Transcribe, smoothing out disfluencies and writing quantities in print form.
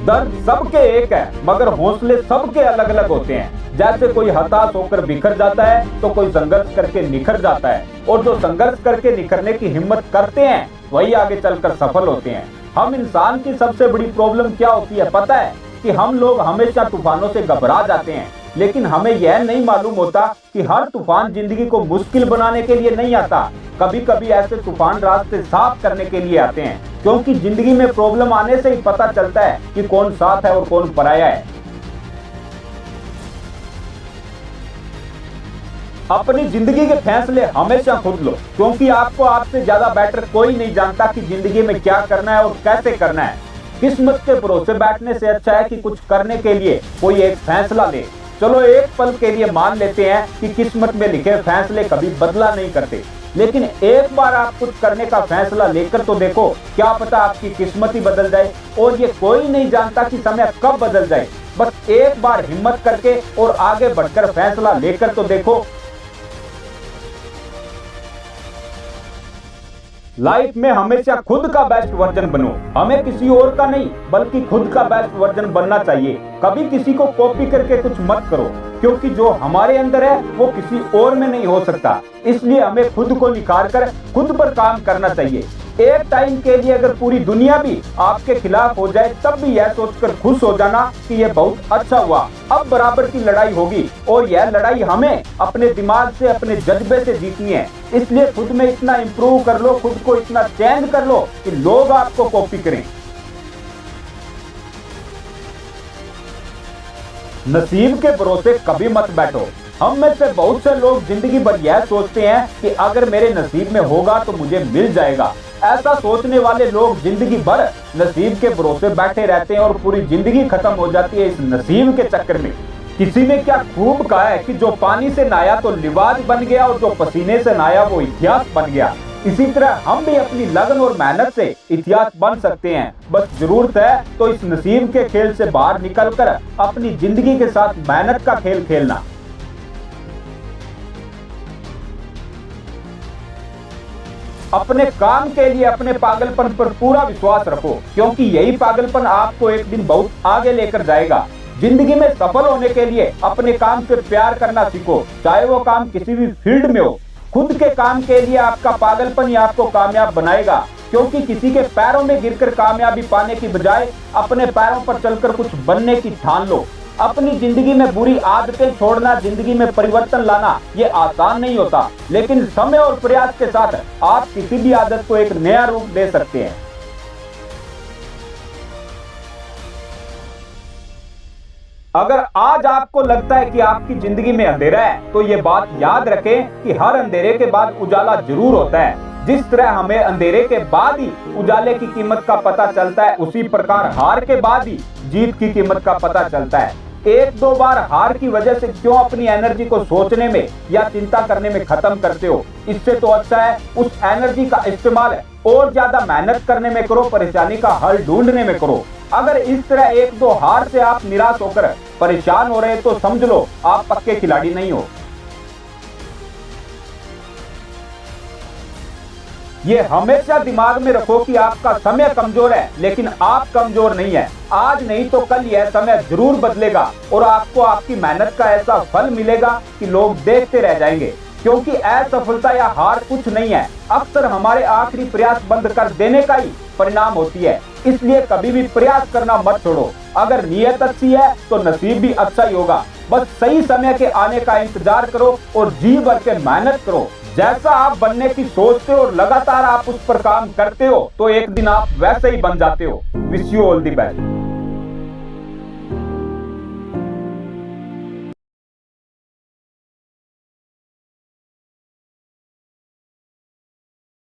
दर्द सबके एक है, मगर हौसले सबके अलग अलग होते हैं। जैसे कोई हताश होकर बिखर जाता है तो कोई संघर्ष करके निखर जाता है, और जो संघर्ष करके निखरने की हिम्मत करते हैं वही आगे चलकर सफल होते हैं। हम इंसान की सबसे बड़ी प्रॉब्लम क्या होती है पता है? कि हम लोग हमेशा तूफानों से घबरा जाते हैं, लेकिन हमें यह नहीं मालूम होता कि हर तूफान जिंदगी को मुश्किल बनाने के लिए नहीं आता। कभी कभी ऐसे तूफान रास्ते साफ करने के लिए आते हैं, क्योंकि जिंदगी में प्रॉब्लम आने से ही पता चलता है कि कौन साथ है और कौन पराया है। अपनी जिंदगी के फैसले हमेशा खुद लो, क्योंकि आपको आपसे ज्यादा बेटर कोई नहीं जानता कि जिंदगी में क्या करना है और कैसे करना है। किस्मत के भरोसे बैठने से अच्छा है कि कुछ करने के लिए कोई एक फैसला ले। चलो एक पल के लिए मान लेते हैं कि किस्मत में लिखे फैसले कभी बदला नहीं करते, लेकिन एक बार आप कुछ करने का फैसला लेकर तो देखो, क्या पता आपकी किस्मत ही बदल जाए। और ये कोई नहीं जानता कि समय कब बदल जाए। बस एक बार हिम्मत करके और आगे बढ़कर फैसला लेकर तो देखो। लाइफ में हमेशा खुद का बेस्ट वर्जन बनो। हमें किसी और का नहीं बल्कि खुद का बेस्ट वर्जन बनना चाहिए। कभी किसी को कॉपी करके कुछ मत करो, क्योंकि जो हमारे अंदर है वो किसी और में नहीं हो सकता। इसलिए हमें खुद को निखार कर खुद पर काम करना चाहिए। एक टाइम के लिए अगर पूरी दुनिया भी आपके खिलाफ हो जाए, तब भी यह सोचकर खुश हो जाना कि यह बहुत अच्छा हुआ। अब बराबर की लड़ाई होगी, और यह लड़ाई हमें अपने दिमाग से, अपने जज्बे से जीतनी है। इसलिए खुद में इतना इंप्रूव कर लो, खुद को इतना चेंज कर लो कि लोग आपको कॉपी करें। नसीब के भरोसे कभी मत बैठो। हम में से बहुत से लोग जिंदगी भर यह सोचते हैं कि अगर मेरे नसीब में होगा तो मुझे मिल जाएगा। ऐसा सोचने वाले लोग जिंदगी भर नसीब के भरोसे बैठे रहते हैं और पूरी जिंदगी खत्म हो जाती है इस नसीब के चक्कर में। किसी ने क्या खूब कहा है कि जो पानी से नहाया तो लिबास बन गया, और जो पसीने से नहाया वो इतिहास बन गया। इसी तरह हम भी अपनी लगन और मेहनत से इतिहास बन सकते हैं। बस जरूरत है तो इस नसीब के खेल से बाहर निकलकर अपनी जिंदगी के साथ मेहनत का खेल खेलना। अपने काम के लिए अपने पागलपन पर पूरा विश्वास रखो, क्योंकि यही पागलपन आपको एक दिन बहुत आगे लेकर जाएगा। जिंदगी में सफल होने के लिए अपने काम से प्यार करना सीखो, चाहे वो काम किसी भी फील्ड में हो। खुद के काम के लिए आपका पागलपन ही आपको कामयाब बनाएगा, क्योंकि किसी के पैरों में गिरकर कामयाबी पाने की बजाय अपने पैरों पर चलकर कुछ बनने की ठान लो। अपनी जिंदगी में बुरी आदतें छोड़ना, जिंदगी में परिवर्तन लाना ये आसान नहीं होता, लेकिन समय और प्रयास के साथ आप किसी भी आदत को एक नया रूप दे सकते हैं। अगर आज आपको लगता है कि आपकी जिंदगी में अंधेरा है, तो ये बात याद रखें कि हर अंधेरे के बाद उजाला जरूर होता है। जिस तरह हमें अंधेरे के बाद ही उजाले की कीमत का पता चलता है, उसी प्रकार हार के बाद ही जीत की कीमत का पता चलता है। एक दो बार हार की वजह से क्यों अपनी एनर्जी को सोचने में या चिंता करने में खत्म करते हो? इससे तो अच्छा है उस एनर्जी का इस्तेमाल और ज्यादा मेहनत करने में करो, परेशानी का हल ढूंढने में करो। अगर इस तरह एक दो हार से आप निराश होकर परेशान हो रहे हैं, तो समझ लो आप पक्के खिलाड़ी नहीं हो। ये हमेशा दिमाग में रखो कि आपका समय कमजोर है, लेकिन आप कमजोर नहीं है। आज नहीं तो कल यह समय जरूर बदलेगा, और आपको आपकी मेहनत का ऐसा फल मिलेगा कि लोग देखते रह जाएंगे। क्योंकि असफलता या हार कुछ नहीं है, अक्सर हमारे आखिरी प्रयास बंद कर देने का ही परिणाम होती है। इसलिए कभी भी प्रयास करना मत छोड़ो। अगर नीयत अच्छी है तो नसीब भी अच्छा ही होगा। बस सही समय के आने का इंतजार करो और जी भर के मेहनत करो। जैसा आप बनने की सोचते हो और लगातार आप उस पर काम करते हो, तो एक दिन आप वैसे ही बन जाते हो। Wish you all the best.